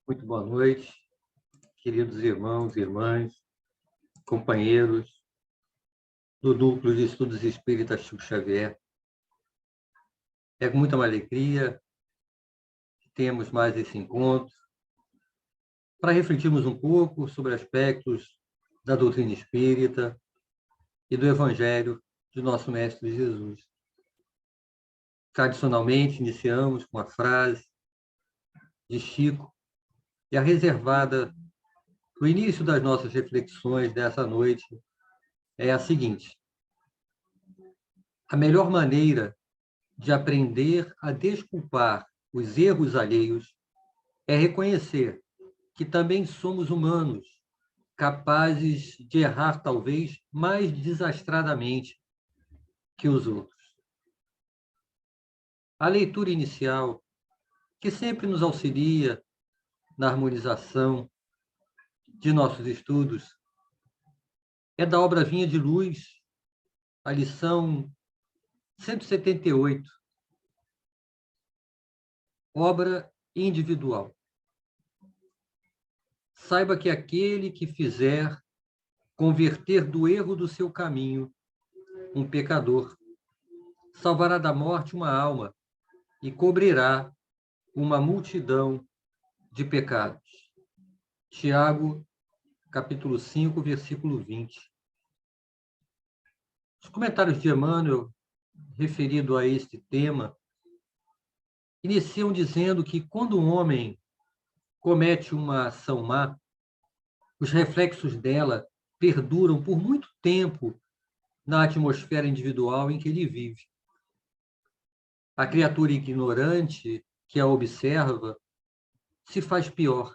Muito boa noite, queridos irmãos e irmãs, companheiros do Núcleo de Estudos Espíritas Chico Xavier. É com muita alegria que temos mais esse encontro para refletirmos um pouco sobre aspectos da doutrina espírita e do Evangelho de nosso Mestre Jesus. Tradicionalmente, iniciamos com a frase de Chico e a reservada para o início das nossas reflexões dessa noite é a seguinte: a melhor maneira de aprender a desculpar os erros alheios é reconhecer que também somos humanos, capazes de errar talvez mais desastradamente que os outros. A leitura inicial, que sempre nos auxilia na harmonização de nossos estudos, é da obra Vinha de Luz, a lição 178, obra individual. Saiba que aquele que fizer converter do erro do seu caminho um pecador, salvará da morte uma alma e cobrirá uma multidão de pecados. Tiago, capítulo 5, versículo 20. Os comentários de Emmanuel, referido a este tema, iniciam dizendo que quando um homem comete uma ação má, os reflexos dela perduram por muito tempo na atmosfera individual em que ele vive. A criatura ignorante que a observa se faz pior.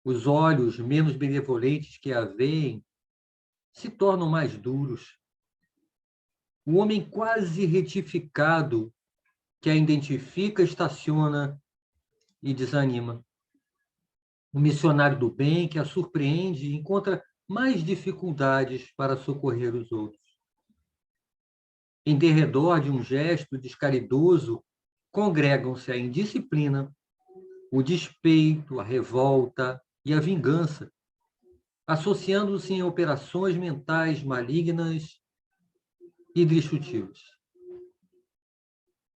Os olhos menos benevolentes que a veem se tornam mais duros. O homem quase retificado que a identifica estaciona e desanima. O missionário do bem que a surpreende encontra mais dificuldades para socorrer os outros. Em derredor de um gesto descaridoso, congregam-se a indisciplina, o despeito, a revolta e a vingança, associando-se em operações mentais malignas e destrutivas.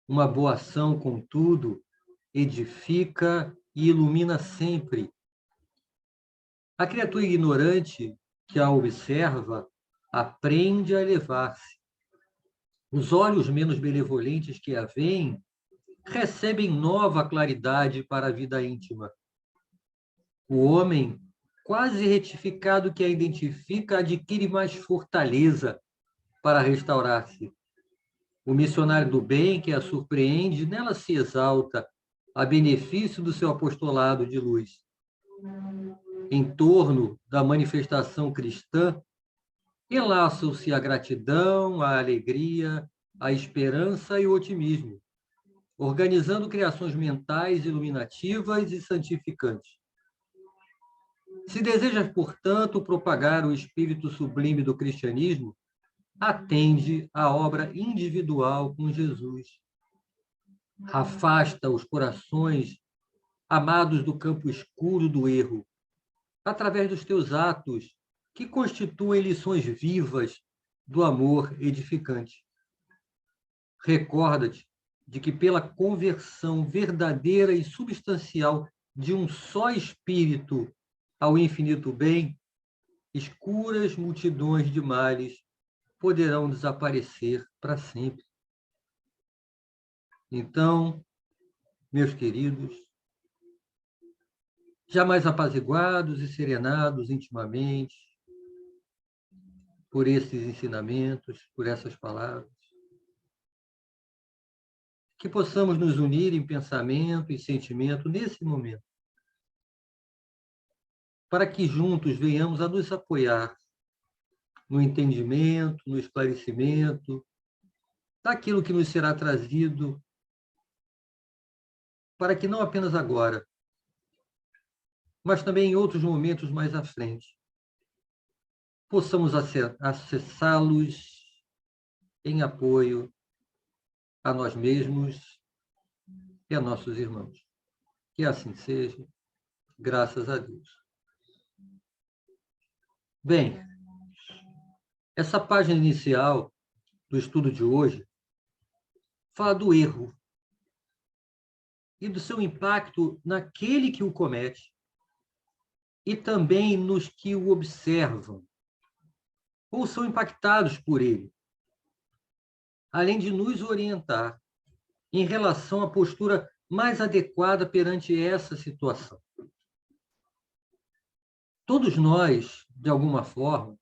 Uma boa ação, contudo, edifica e ilumina sempre. A criatura ignorante que a observa aprende a elevar-se. Os olhos menos benevolentes que a veem recebem nova claridade para a vida íntima. O homem, quase retificado que a identifica, adquire mais fortaleza para restaurar-se. O missionário do bem que a surpreende, nela se exalta, a benefício do seu apostolado de luz. Em torno da manifestação cristã, enlaçam-se a gratidão, a alegria, a esperança e o otimismo, organizando criações mentais iluminativas e santificantes. Se desejas, portanto, propagar o espírito sublime do cristianismo, atende à obra individual com Jesus. Afasta os corações amados do campo escuro do erro, através dos teus atos, que constituem lições vivas do amor edificante. Recorda-te de que pela conversão verdadeira e substancial de um só espírito ao infinito bem, escuras multidões de males poderão desaparecer para sempre. Então, meus queridos, jamais apaziguados e serenados intimamente por esses ensinamentos, por essas palavras, que possamos nos unir em pensamento e sentimento nesse momento, para que juntos venhamos a nos apoiar no entendimento, no esclarecimento daquilo que nos será trazido, para que não apenas agora, mas também em outros momentos mais à frente, possamos acessá-los em apoio a nós mesmos e a nossos irmãos. Que assim seja. graças a Deus. Bem, essa página inicial do estudo de hoje fala do erro e do seu impacto naquele que o comete e também nos que o observam ou são impactados por ele, além de nos orientar em relação à postura mais adequada perante essa situação. Todos nós, de alguma forma,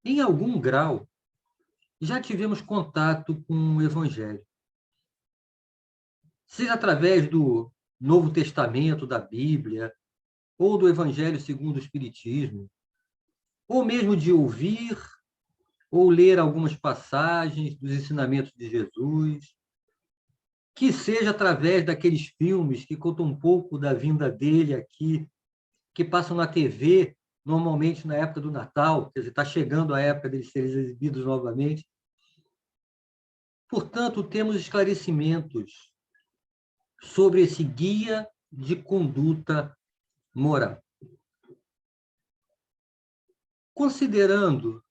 em algum grau, já tivemos contato com o Evangelho. Seja através do Novo Testamento, da Bíblia, ou do Evangelho segundo o Espiritismo, ou mesmo de ouvir ou ler algumas passagens dos ensinamentos de Jesus, que seja através daqueles filmes que contam um pouco da vinda dele aqui, que passam na TV, normalmente na época do Natal, quer dizer, está chegando a época deles serem exibidos novamente. Portanto, temos esclarecimentos sobre esse guia de conduta moral. Considerando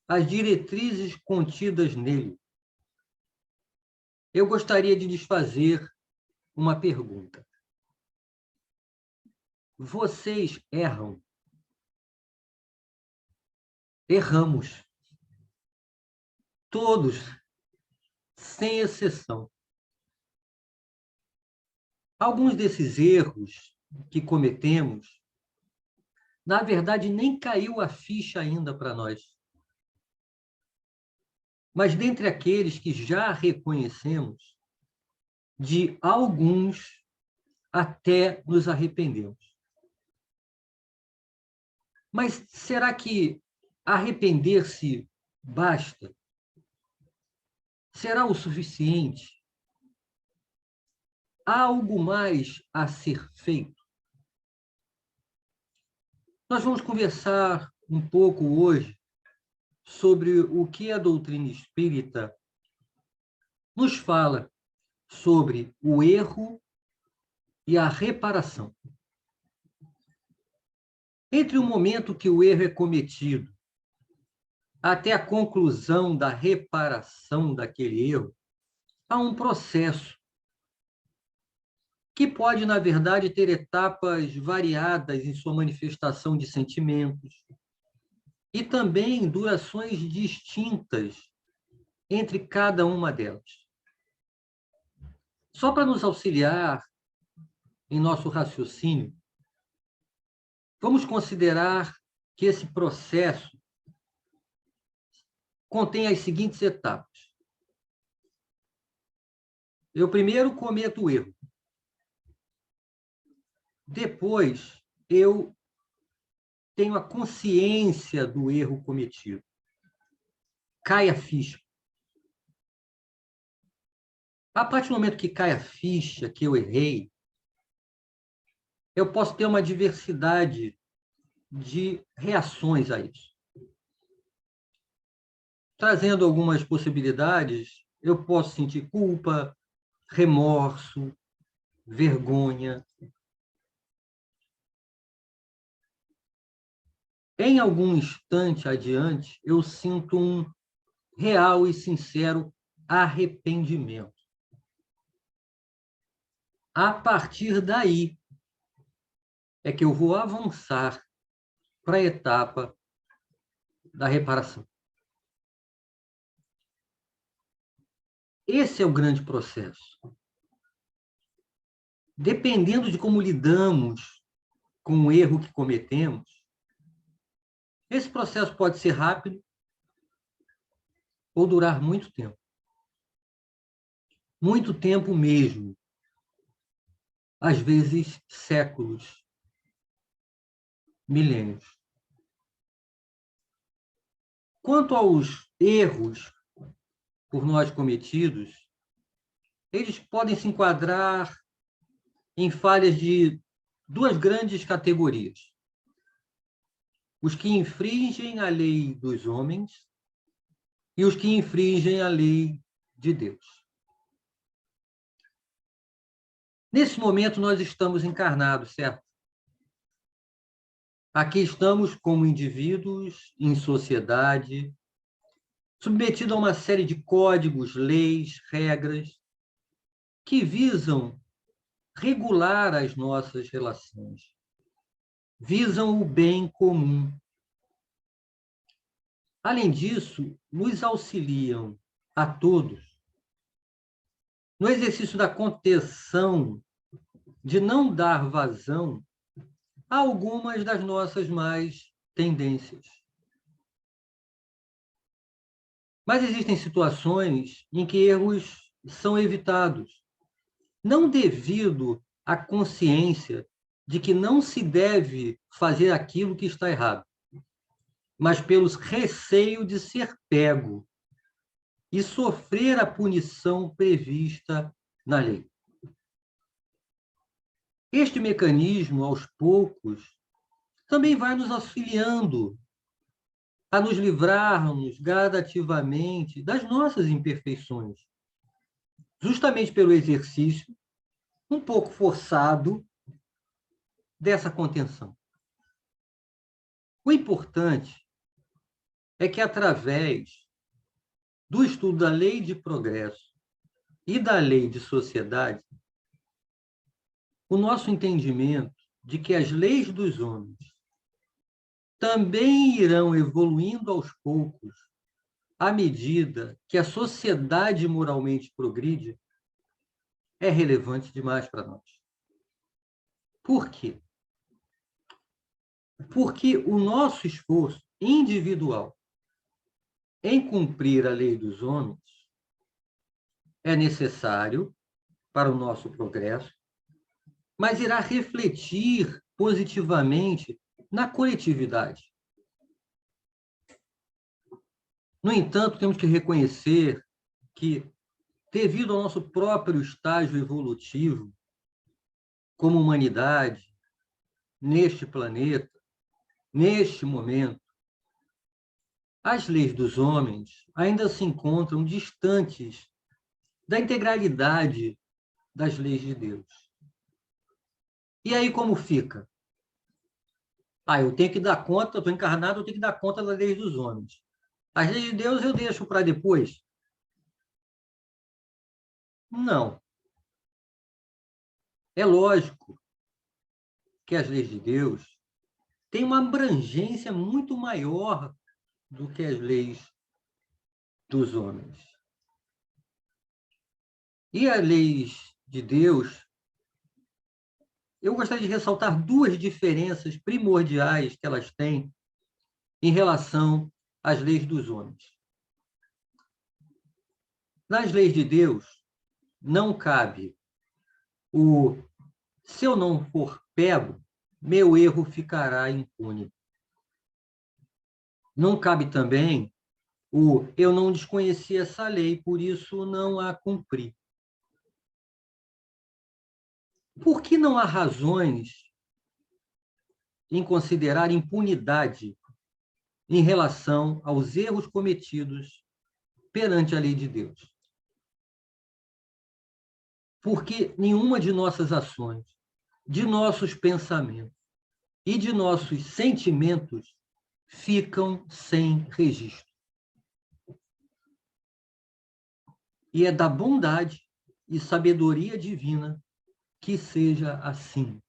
as diretrizes contidas nele, eu gostaria de lhes fazer uma pergunta. Vocês erram? Erramos. Todos, sem exceção. Alguns desses erros que cometemos, na verdade, nem caiu a ficha ainda para nós. Mas dentre aqueles que já reconhecemos, de alguns até nos arrependemos. Mas será que arrepender-se basta? Será o suficiente? Há algo mais a ser feito? Nós vamos conversar um pouco hoje sobre o que a doutrina espírita nos fala sobre o erro e a reparação. Entre o momento que o erro é cometido até a conclusão da reparação daquele erro, há um processo que pode, na verdade, ter etapas variadas em sua manifestação de sentimentos e também durações distintas entre cada uma delas. Só para nos auxiliar em nosso raciocínio, vamos considerar que esse processo contém as seguintes etapas. Eu primeiro cometo o erro. Depois, eu tenho a consciência do erro cometido. Cai a ficha. A partir do momento que cai a ficha, que eu errei, eu posso ter uma diversidade de reações a isso. Trazendo algumas possibilidades, eu posso sentir culpa, remorso, vergonha. Em algum instante adiante, eu sinto um real e sincero arrependimento. A partir daí é que eu vou avançar para a etapa da reparação. Esse é o grande processo. Dependendo de como lidamos com o erro que cometemos, esse processo pode ser rápido ou durar muito tempo. Muito tempo mesmo. Às vezes, séculos, milênios. Quanto aos erros por nós cometidos, eles podem se enquadrar em falhas de duas grandes categorias. Os que infringem a lei dos homens e os que infringem a lei de Deus. Nesse momento, nós estamos encarnados, certo? Aqui estamos como indivíduos em sociedade, submetidos a uma série de códigos, leis, regras que visam regular as nossas relações, visam o bem comum. Além disso, nos auxiliam a todos no exercício da contenção, de não dar vazão a algumas das nossas más tendências. Mas existem situações em que erros são evitados, não devido à consciência de que não se deve fazer aquilo que está errado, mas pelos receio de ser pego e sofrer a punição prevista na lei. Este mecanismo, aos poucos, também vai nos auxiliando a nos livrarmos gradativamente das nossas imperfeições, justamente pelo exercício um pouco forçado dessa contenção. O importante é que, através do estudo da lei de progresso e da lei de sociedade, o nosso entendimento de que as leis dos homens também irão evoluindo aos poucos à medida que a sociedade moralmente progride é relevante demais para nós. Por quê? Porque o nosso esforço individual em cumprir a lei dos homens é necessário para o nosso progresso, mas irá refletir positivamente na coletividade. No entanto, temos que reconhecer que, devido ao nosso próprio estágio evolutivo, como humanidade, neste planeta, neste momento, as leis dos homens ainda se encontram distantes da integralidade das leis de Deus. E aí como fica? Eu tenho que dar conta, eu estou encarnado, eu tenho que dar conta das leis dos homens. As leis de Deus eu deixo para depois? Não. É lógico que as leis de Deus têm uma abrangência muito maior do que as leis dos homens. E as leis de Deus, eu gostaria de ressaltar duas diferenças primordiais que elas têm em relação às leis dos homens. Nas leis de Deus, não cabe o se eu não for pego, meu erro ficará impune. Não cabe também o eu não desconheci essa lei, por isso não a cumpri. Por que não há razões em considerar impunidade em relação aos erros cometidos perante a lei de Deus? Porque nenhuma de nossas ações, de nossos pensamentos e de nossos sentimentos ficam sem registro. E é da bondade e sabedoria divina que seja assim.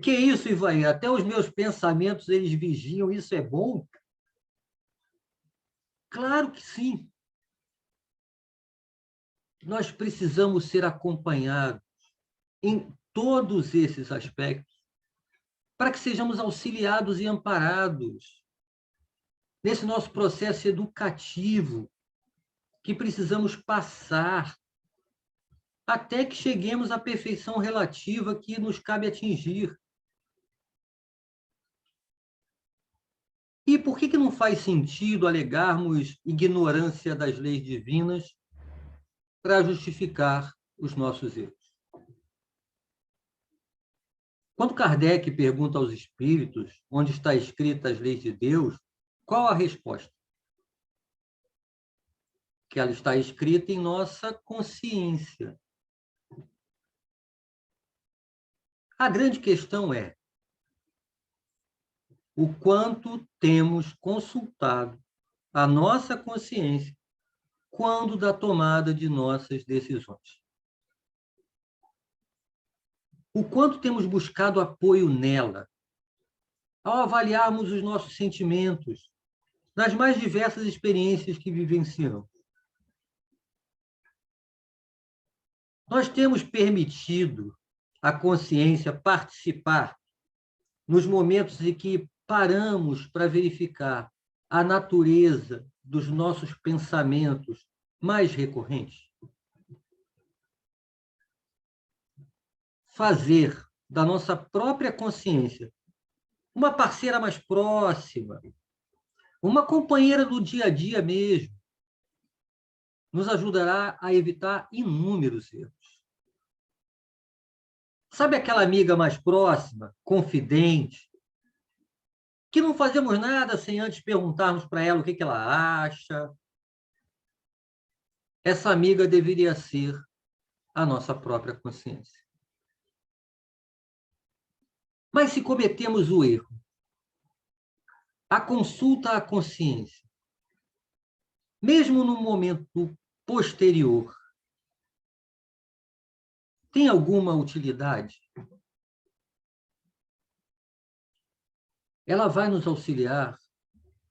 Que isso, Ivaí? Até os meus pensamentos, eles vigiam, isso é bom? Claro que sim. Nós precisamos ser acompanhados em todos esses aspectos para que sejamos auxiliados e amparados nesse nosso processo educativo que precisamos passar até que cheguemos à perfeição relativa que nos cabe atingir. E por que não faz sentido alegarmos ignorância das leis divinas para justificar os nossos erros? Quando Kardec pergunta aos espíritos onde está escrita as leis de Deus, qual a resposta? Que ela está escrita em nossa consciência. A grande questão é: o quanto temos consultado a nossa consciência quando da tomada de nossas decisões. O quanto temos buscado apoio nela, ao avaliarmos os nossos sentimentos, nas mais diversas experiências que vivenciamos. Nós temos permitido a consciência participar nos momentos em que paramos para verificar a natureza dos nossos pensamentos mais recorrentes. Fazer da nossa própria consciência uma parceira mais próxima, uma companheira do dia a dia mesmo, nos ajudará a evitar inúmeros erros. Sabe aquela amiga mais próxima, confidente, que não fazemos nada sem antes perguntarmos para ela o que ela acha? Essa amiga deveria ser a nossa própria consciência. Mas se cometemos o erro, a consulta à consciência, mesmo no momento posterior, tem alguma utilidade? Ela vai nos auxiliar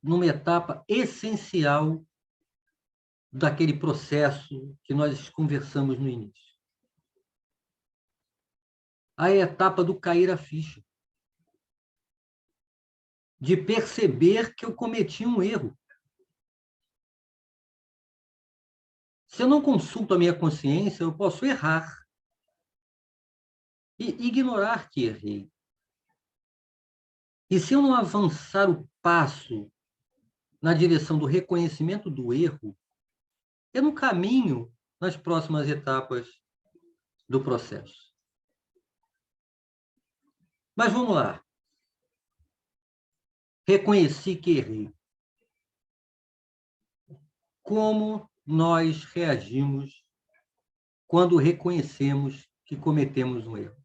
numa etapa essencial daquele processo que nós conversamos no início. A etapa do cair a ficha. De perceber que eu cometi um erro. Se eu não consulto a minha consciência, eu posso errar e ignorar que errei. E se eu não avançar o passo na direção do reconhecimento do erro, eu não caminho nas próximas etapas do processo. Mas vamos lá. Reconheci que errei. Como nós reagimos quando reconhecemos que cometemos um erro?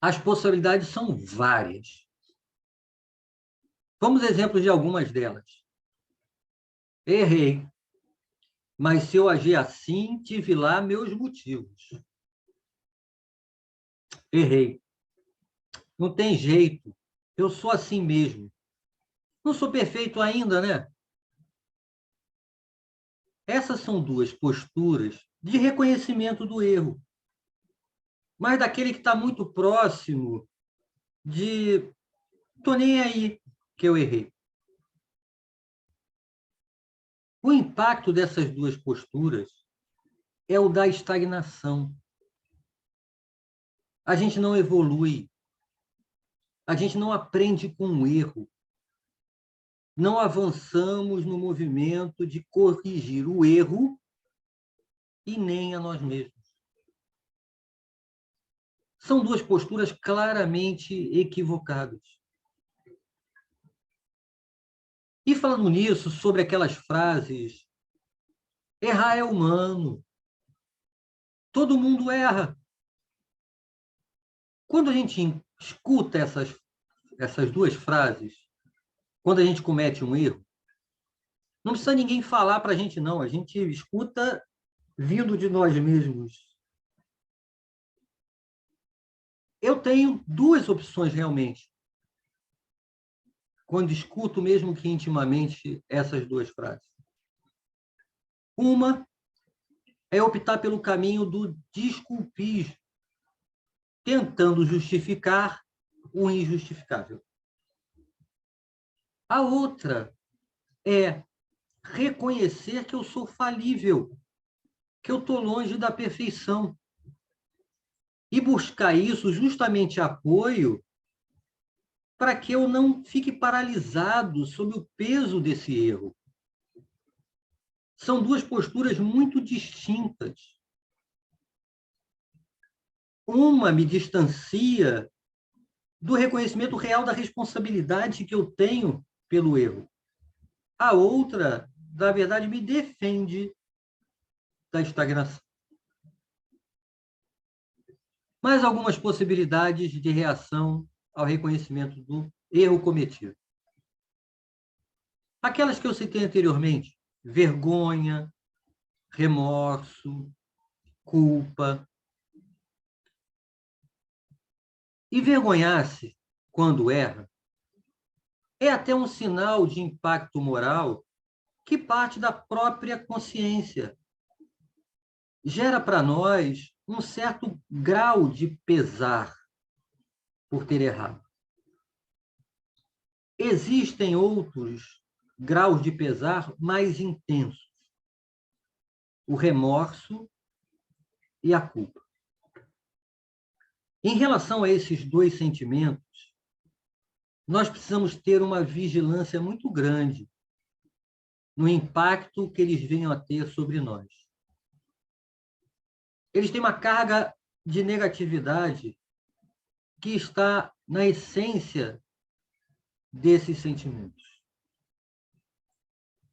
As possibilidades são várias. Vamos exemplos de algumas delas. Errei, mas se eu agir assim, tive lá meus motivos. Errei. Não tem jeito. Eu sou assim mesmo. Não sou perfeito ainda, né? Essas são duas posturas de reconhecimento do erro. Mas daquele que está muito próximo de tô nem aí que eu errei. O impacto dessas duas posturas é o da estagnação. A gente não evolui. A gente não aprende com o erro. Não avançamos no movimento de corrigir o erro e nem a nós mesmos. São duas posturas claramente equivocadas. E falando nisso, sobre aquelas frases, errar é humano. Todo mundo erra. Quando a gente escuta essas duas frases, quando a gente comete um erro, não precisa ninguém falar para a gente, não. A gente escuta vindo de nós mesmos. Eu tenho duas opções, realmente, quando escuto, mesmo que intimamente, essas duas frases. Uma é optar pelo caminho do desculpismo, tentando justificar o injustificável. A outra é reconhecer que eu sou falível, que eu estou longe da perfeição. E buscar isso justamente apoio para que eu não fique paralisado sob o peso desse erro. São duas posturas muito distintas. Uma me distancia do reconhecimento real da responsabilidade que eu tenho pelo erro. A outra, na verdade, me defende da estagnação. Mais algumas possibilidades de reação ao reconhecimento do erro cometido. Aquelas que eu citei anteriormente, vergonha, remorso, culpa. Envergonhar-se quando erra é até um sinal de impacto moral que parte da própria consciência. Gera para nós um certo grau de pesar por ter errado. Existem outros graus de pesar mais intensos: o remorso e a culpa. Em relação a esses dois sentimentos, nós precisamos ter uma vigilância muito grande no impacto que eles venham a ter sobre nós. Eles têm uma carga de negatividade que está na essência desses sentimentos.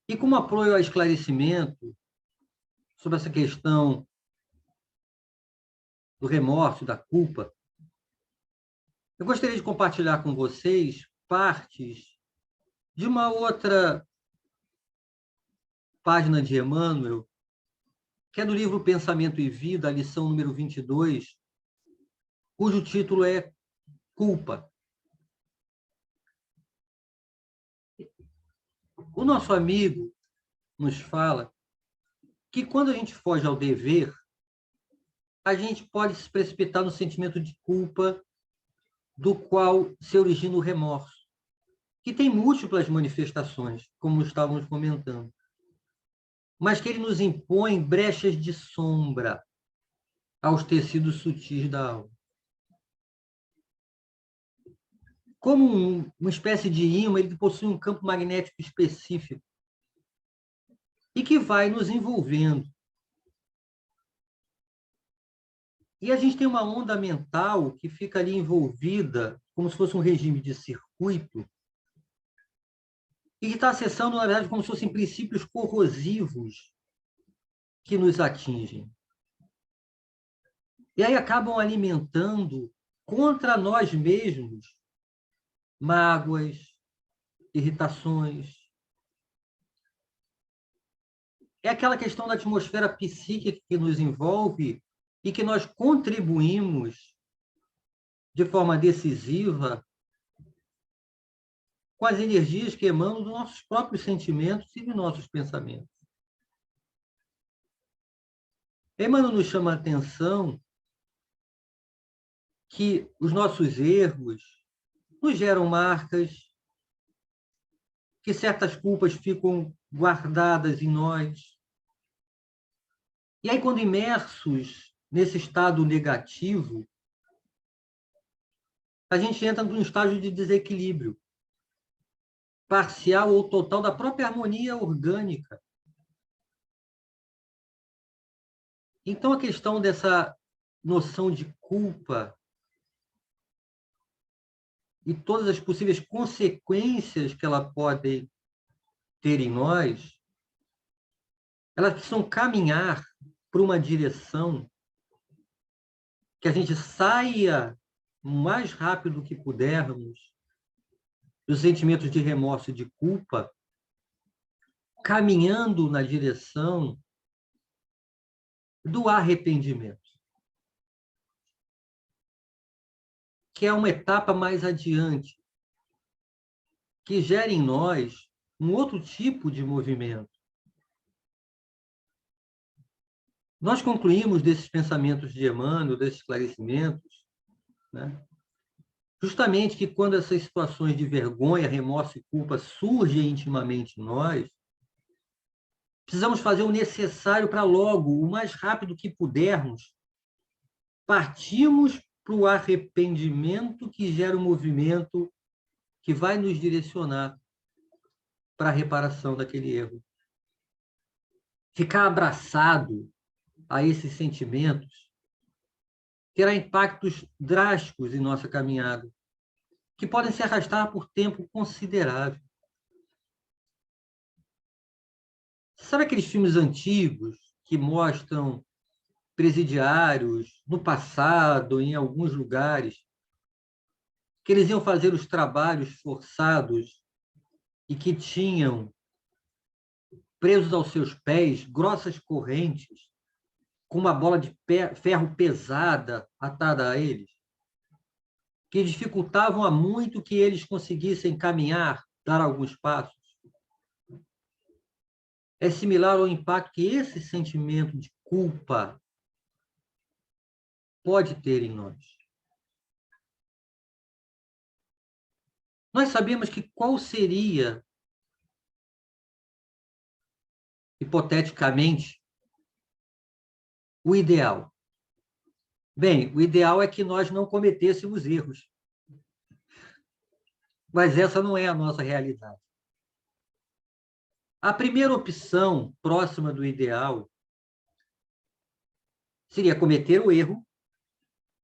E como apoio ao esclarecimento sobre essa questão do remorso, da culpa, eu gostaria de compartilhar com vocês partes de uma outra página de Emmanuel, que é do livro Pensamento e Vida, a lição número 22, cujo título é Culpa. O nosso amigo nos fala que quando a gente foge ao dever, a gente pode se precipitar no sentimento de culpa, do qual se origina o remorso, que tem múltiplas manifestações, como estávamos comentando, mas que ele nos impõe brechas de sombra aos tecidos sutis da alma. Como uma espécie de ímã, ele possui um campo magnético específico e que vai nos envolvendo. E a gente tem uma onda mental que fica ali envolvida, como se fosse um regime de circuito, e que está acessando, na verdade, como se fossem princípios corrosivos que nos atingem. E aí acabam alimentando contra nós mesmos mágoas, irritações. É aquela questão da atmosfera psíquica que nos envolve e que nós contribuímos de forma decisiva com as energias que emanam dos nossos próprios sentimentos e dos nossos pensamentos. Emmanuel nos chama a atenção que os nossos erros nos geram marcas, que certas culpas ficam guardadas em nós. E aí, quando imersos nesse estado negativo, a gente entra num estágio de desequilíbrio, parcial ou total da própria harmonia orgânica. Então, a questão dessa noção de culpa e todas as possíveis consequências que ela pode ter em nós, elas precisam caminhar para uma direção que a gente saia o mais rápido que pudermos dos sentimentos de remorso e de culpa, caminhando na direção do arrependimento, que é uma etapa mais adiante, que gera em nós um outro tipo de movimento. Nós concluímos desses pensamentos de Emmanuel, desses esclarecimentos, né, justamente que quando essas situações de vergonha, remorso e culpa surgem intimamente em nós, precisamos fazer o necessário para logo, o mais rápido que pudermos, partirmos para o arrependimento que gera um movimento que vai nos direcionar para a reparação daquele erro. Ficar abraçado a esses sentimentos terá impactos drásticos em nossa caminhada, que podem se arrastar por tempo considerável. Sabe aqueles filmes antigos que mostram presidiários no passado, em alguns lugares, que eles iam fazer os trabalhos forçados e que tinham presos aos seus pés grossas correntes com uma bola de ferro pesada atada a eles, que dificultavam a muito que eles conseguissem caminhar, dar alguns passos. É similar ao impacto que esse sentimento de culpa pode ter em nós. Nós sabemos que qual seria, hipoteticamente, o ideal. Bem, o ideal é que nós não cometêssemos erros. Mas essa não é a nossa realidade. A primeira opção, próxima do ideal, seria cometer o erro,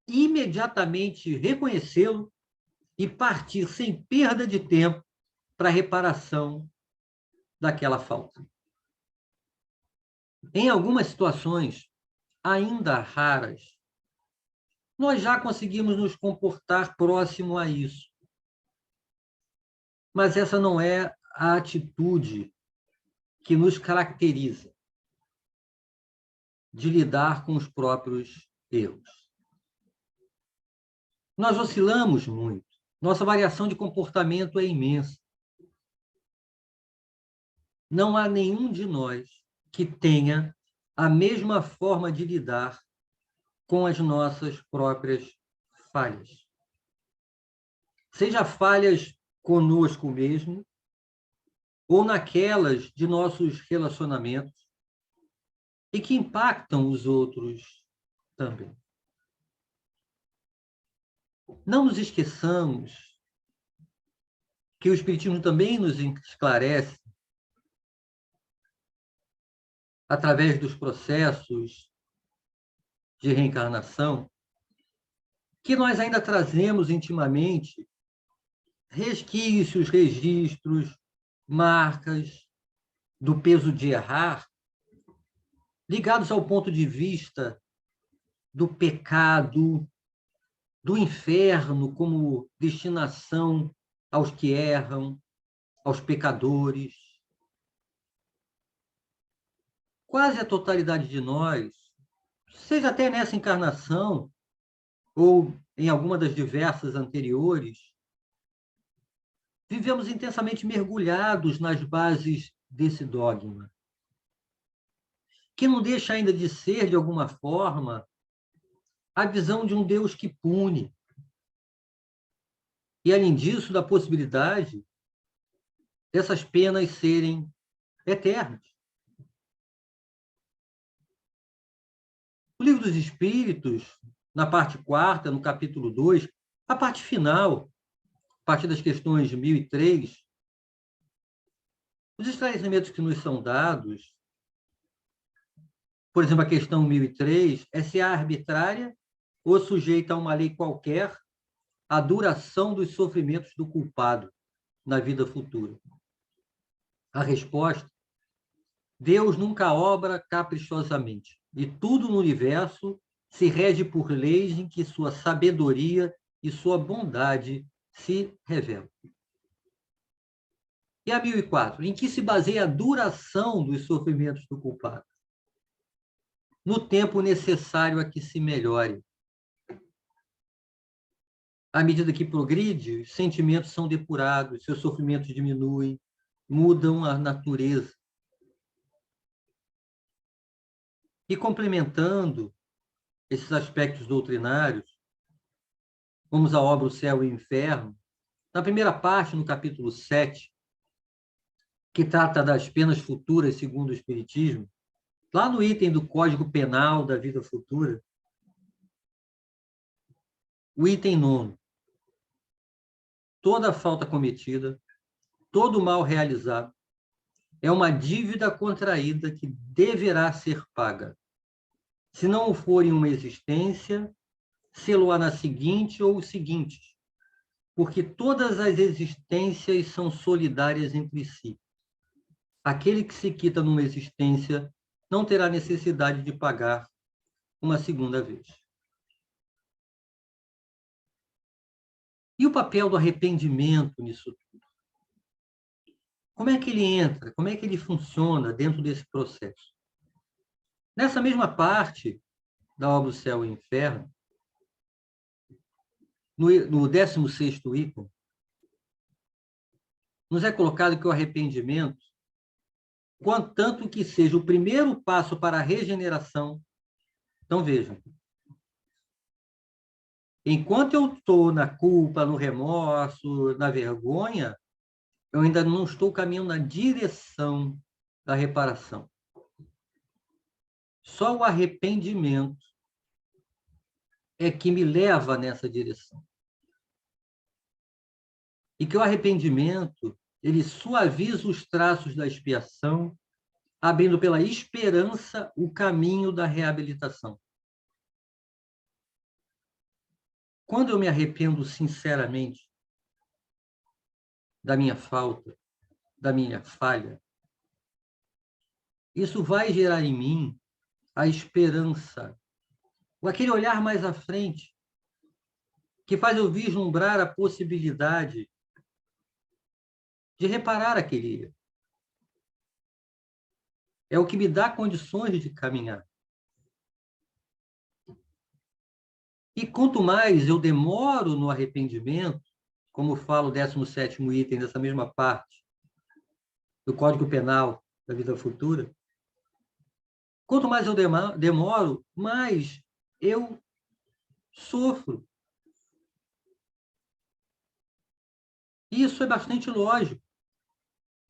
imediatamente reconhecê-lo e partir sem perda de tempo para a reparação daquela falta. Em algumas situações, ainda raras, nós já conseguimos nos comportar próximo a isso. Mas essa não é a atitude que nos caracteriza de lidar com os próprios erros. Nós oscilamos muito. Nossa variação de comportamento é imensa. Não há nenhum de nós que tenha a mesma forma de lidar com as nossas próprias falhas. Seja falhas conosco mesmo, ou naquelas de nossos relacionamentos, e que impactam os outros também. Não nos esqueçamos que o Espiritismo também nos esclarece, através dos processos de reencarnação, que nós ainda trazemos intimamente resquícios, registros, marcas do peso de errar, ligados ao ponto de vista do pecado, do inferno como destinação aos que erram, aos pecadores. Quase a totalidade de nós, seja até nessa encarnação, ou em alguma das diversas anteriores, vivemos intensamente mergulhados nas bases desse dogma, que não deixa ainda de ser, de alguma forma, a visão de um Deus que pune. E, além disso, da possibilidade dessas penas serem eternas. O Livro dos Espíritos, na parte 4ª, no capítulo 2, a parte final, a partir das questões 1003, os esclarecimentos que nos são dados, por exemplo, a questão 1003, é se é arbitrária ou sujeita a uma lei qualquer a duração dos sofrimentos do culpado na vida futura. A resposta: Deus nunca obra caprichosamente, e tudo no universo se rege por leis em que sua sabedoria e sua bondade se revelam. E a 1004, em que se baseia a duração dos sofrimentos do culpado? No tempo necessário a que se melhore. À medida que progride, os sentimentos são depurados, seus sofrimentos diminuem, mudam a natureza. E complementando esses aspectos doutrinários, vamos à obra O Céu e o Inferno. Na primeira parte, no capítulo 7, que trata das penas futuras segundo o Espiritismo, lá no item do Código Penal da Vida Futura, o item 9, toda falta cometida, todo mal realizado, é uma dívida contraída que deverá ser paga. Se não o for em uma existência, sê-lo-á na seguinte ou os seguintes, porque todas as existências são solidárias entre si. Aquele que se quita numa existência não terá necessidade de pagar uma segunda vez. E o papel do arrependimento nisso tudo? Como é que ele entra? Como é que ele funciona dentro desse processo? Nessa mesma parte da obra O Céu e o Inferno, no 16º item, nos é colocado que o arrependimento, contanto que seja o primeiro passo para a regeneração. Então, vejam, enquanto eu estou na culpa, no remorso, na vergonha, eu ainda não estou caminhando na direção da reparação. Só o arrependimento é que me leva nessa direção. E que o arrependimento, ele suaviza os traços da expiação, abrindo pela esperança o caminho da reabilitação. Quando eu me arrependo sinceramente da minha falta, da minha falha, isso vai gerar em mim a esperança, ou aquele olhar mais à frente, que faz eu vislumbrar a possibilidade de reparar aquele erro. É o que me dá condições de caminhar. E quanto mais eu demoro no arrependimento, como fala o 17º item dessa mesma parte do Código Penal da Vida Futura, quanto mais eu demoro, mais eu sofro. E isso é bastante lógico.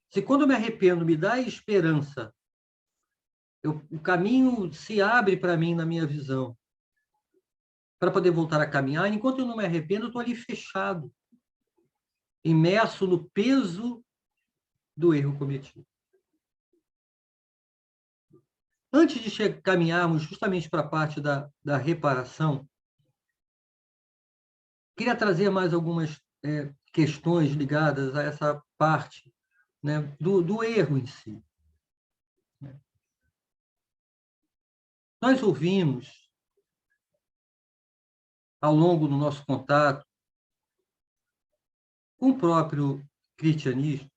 Se quando eu me arrependo me dá esperança, o caminho se abre para mim na minha visão, para poder voltar a caminhar, enquanto eu não me arrependo, eu estou ali fechado, imerso no peso do erro cometido. Antes de caminharmos justamente para a parte da reparação, queria trazer mais algumas questões ligadas a essa parte, né, do erro em si. Nós ouvimos, ao longo do nosso contato com o próprio cristianismo,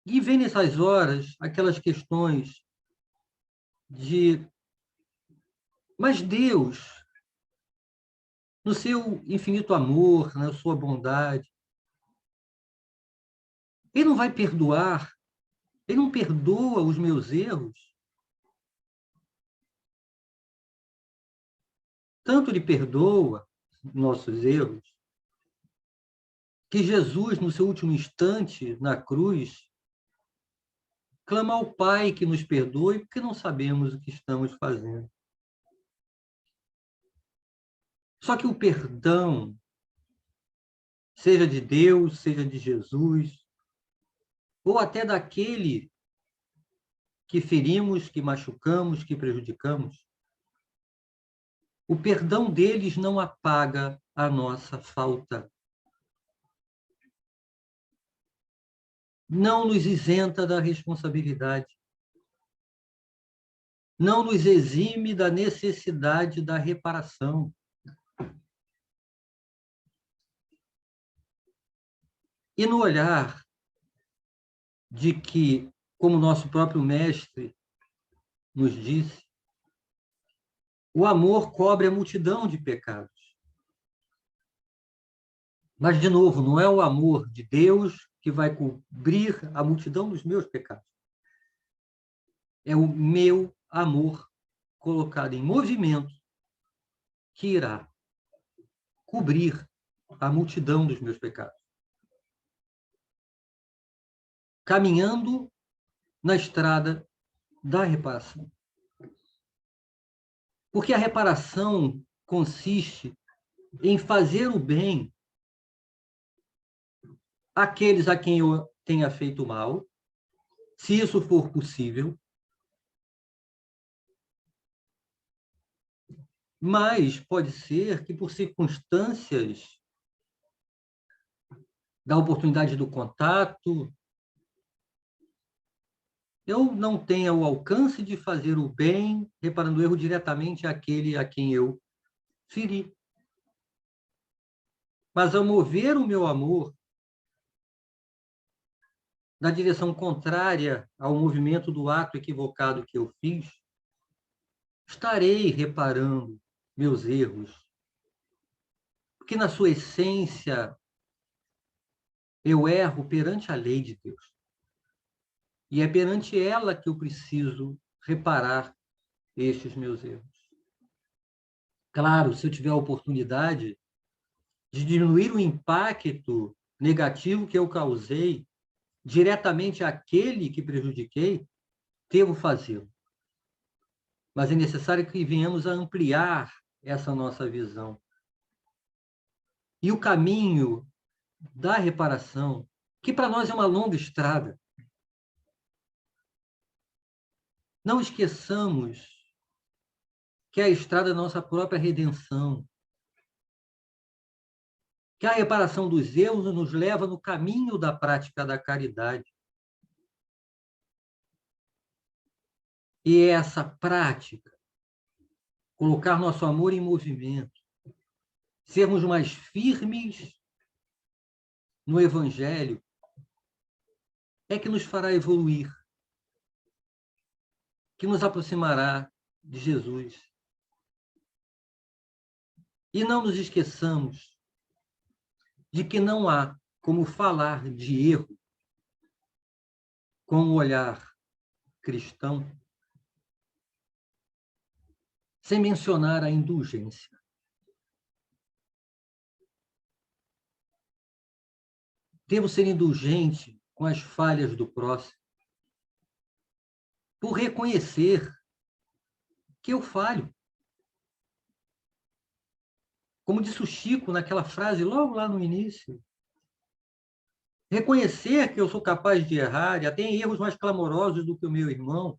e vem nessas horas aquelas questões de: mas Deus, no seu infinito amor, na sua bondade, Ele não vai perdoar? Ele não perdoa os meus erros? Tanto Ele perdoa nossos erros, que Jesus, no seu último instante na cruz, clama ao Pai que nos perdoe, porque não sabemos o que estamos fazendo. Só que o perdão, seja de Deus, seja de Jesus, ou até daquele que ferimos, que machucamos, que prejudicamos, o perdão deles não apaga a nossa falta. Não nos isenta da responsabilidade. Não nos exime da necessidade da reparação. E no olhar de que, como nosso próprio mestre nos disse, o amor cobre a multidão de pecados. Mas, de novo, não é o amor de Deus que vai cobrir a multidão dos meus pecados. É o meu amor colocado em movimento que irá cobrir a multidão dos meus pecados. Caminhando na estrada da reparação. Porque a reparação consiste em fazer o bem àqueles a quem eu tenha feito mal, se isso for possível, mas pode ser que, por circunstâncias da oportunidade do contato, eu não tenha o alcance de fazer o bem, reparando o erro diretamente àquele a quem eu feri. mas ao mover o meu amor na direção contrária ao movimento do ato equivocado que eu fiz, estarei reparando meus erros, porque na sua essência eu erro perante a lei de Deus. E é perante ela que eu preciso reparar estes meus erros. Claro, se eu tiver a oportunidade de diminuir o impacto negativo que eu causei diretamente àquele que prejudiquei, devo fazê-lo. Mas é necessário que venhamos a ampliar essa nossa visão. E o caminho da reparação, que para nós é uma longa estrada. Não esqueçamos que é a estrada da nossa própria redenção, que a reparação dos erros nos leva no caminho da prática da caridade. E essa prática, colocar nosso amor em movimento, sermos mais firmes no Evangelho, é que nos fará evoluir, que nos aproximará de Jesus. E não nos esqueçamos de que não há como falar de erro com o olhar cristão sem mencionar a indulgência. Devo ser indulgente com as falhas do próximo, por reconhecer que eu falho. Como disse o Chico naquela frase logo lá no início, reconhecer que eu sou capaz de errar e até em erros mais clamorosos do que o meu irmão,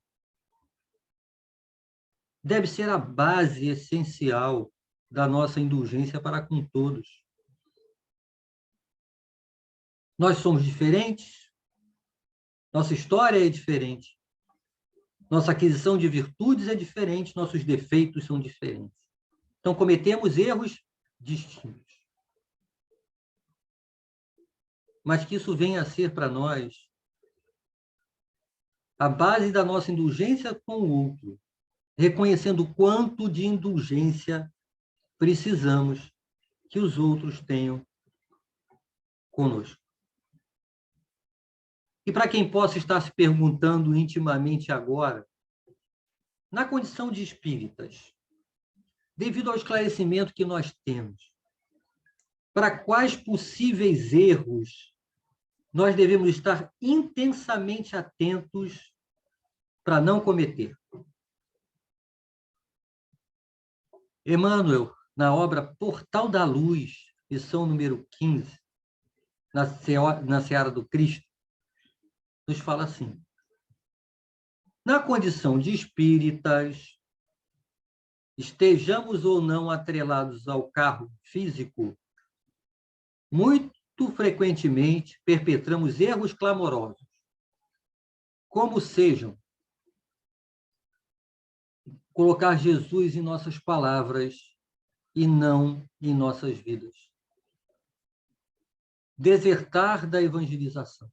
deve ser a base essencial da nossa indulgência para com todos. Nós somos diferentes, nossa história é diferente, nossa aquisição de virtudes é diferente, nossos defeitos são diferentes. Então, cometemos erros distintos. Mas que isso venha a ser para nós a base da nossa indulgência com o outro, reconhecendo o quanto de indulgência precisamos que os outros tenham conosco. E para quem possa estar se perguntando intimamente agora, na condição de espíritas, devido ao esclarecimento que nós temos, para quais possíveis erros nós devemos estar intensamente atentos para não cometer? Emmanuel, na obra Portal da Luz, lição número 15, na Seara do Cristo, nos fala assim: na condição de espíritas, estejamos ou não atrelados ao carro físico, muito frequentemente perpetramos erros clamorosos, como sejam colocar Jesus em nossas palavras e não em nossas vidas, desertar da evangelização,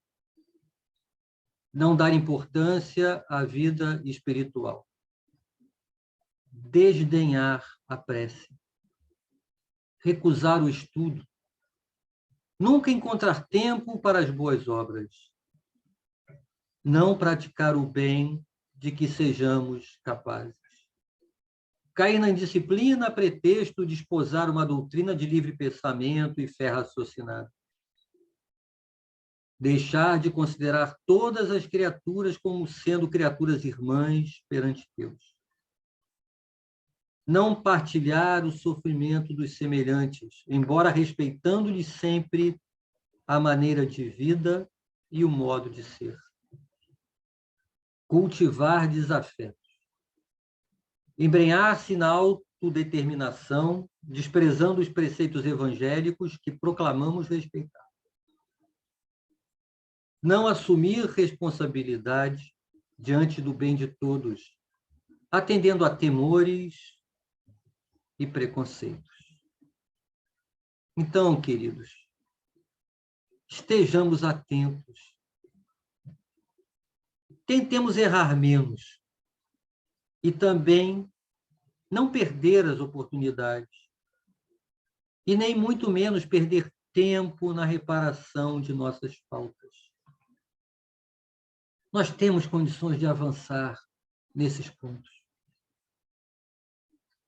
não dar importância à vida espiritual, desdenhar a prece, recusar o estudo, nunca encontrar tempo para as boas obras, não praticar o bem de que sejamos capazes, cair na indisciplina a pretexto de esposar uma doutrina de livre pensamento e fé raciocinada, deixar de considerar todas as criaturas como sendo criaturas irmãs perante Deus, não partilhar o sofrimento dos semelhantes, embora respeitando-lhes sempre a maneira de vida e o modo de ser, cultivar desafetos, embrenhar-se na autodeterminação, desprezando os preceitos evangélicos que proclamamos respeitar, não assumir responsabilidade diante do bem de todos, atendendo a temores e preconceitos. Então, queridos, estejamos atentos. Tentemos errar menos e também não perder as oportunidades e nem muito menos perder tempo na reparação de nossas faltas. Nós temos condições de avançar nesses pontos.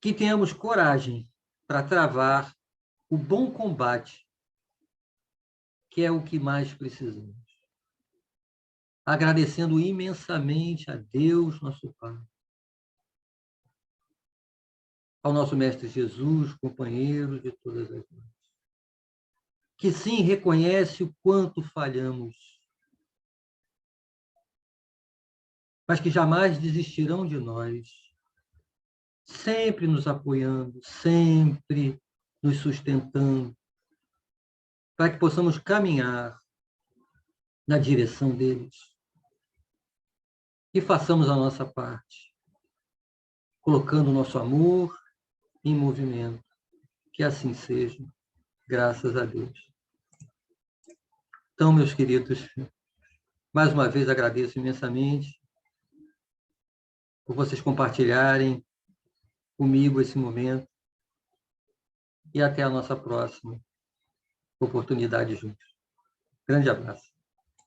Que tenhamos coragem para travar o bom combate, que é o que mais precisamos. Agradecendo imensamente a Deus, nosso Pai, ao nosso Mestre Jesus, companheiro de todas as noites, que sim reconhece o quanto falhamos, mas que jamais desistirão de nós, sempre nos apoiando, sempre nos sustentando, para que possamos caminhar na direção deles e façamos a nossa parte, colocando o nosso amor em movimento. Que assim seja, graças a Deus. Então, meus queridos, mais uma vez agradeço imensamente por vocês compartilharem comigo esse momento e até a nossa próxima oportunidade juntos. Grande abraço.